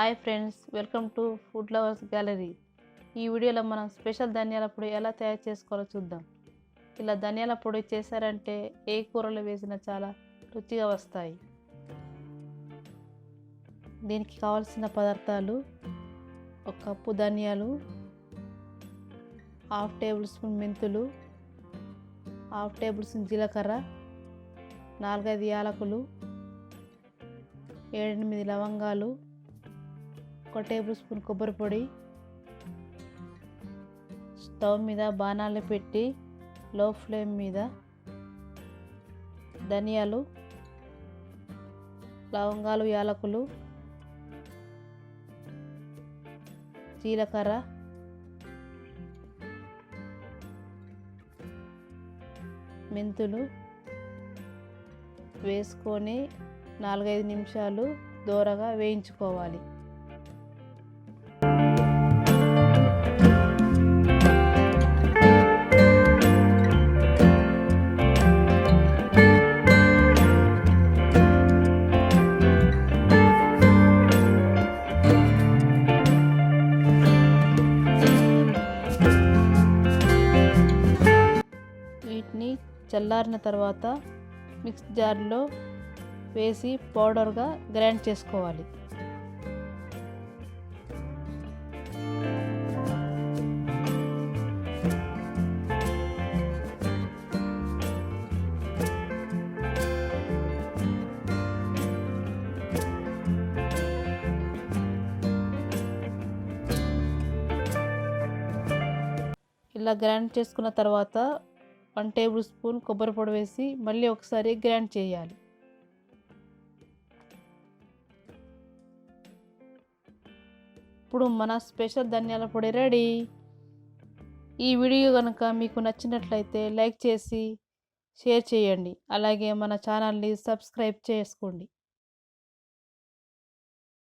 Hi friends, welcome to food lovers gallery. ఈ వీడియోలో మనం స్పెషల్ ధనియాల పొడి ఎలా తయారు చేసుకోవాలో చూద్దాం. ఇలా ధనియాల పొడి చేశారంటే ఏ కూరలో వేసినా చాలా రుచిగా వస్తాయి. దీనికి కావాల్సిన పదార్థాలు: 1 కప్పు ధనియాలు, 1/2 టేబుల్ స్పూన్ మెంతులు, 1/2 టేబుల్ స్పూన్ జీలకర్ర, 4-5 యాలకులు, 7-8 లవంగాలు, 1 టేబుల్ స్పూన్ కొబ్బరి పొడి. స్టవ్ మీద బాణాలు పెట్టి లో ఫ్లేమ్ మీద ధనియాలు, లవంగాలు, యాలకులు, జీలకర్ర, మెంతులు వేసుకొని 4-5 నిమిషాలు దోరగా వేయించుకోవాలి. వీటిని చల్లారిన తర్వాత మిక్స్ జార్లో వేసి పౌడర్గా గ్రైండ్ చేసుకోవాలి. ఇలా గ్రైండ్ చేసుకున్న తర్వాత 1 టేబుల్ స్పూన్ కొబ్బరి పొడి వేసి మళ్ళీ ఒకసారి గ్రైండ్ చేయాలి. ఇప్పుడు మన స్పెషల్ ధనియాల పొడి రెడీ. ఈ వీడియో కనుక మీకు నచ్చినట్లయితే లైక్ చేసి షేర్ చేయండి. అలాగే మన ఛానల్ని సబ్స్క్రైబ్ చేసుకోండి.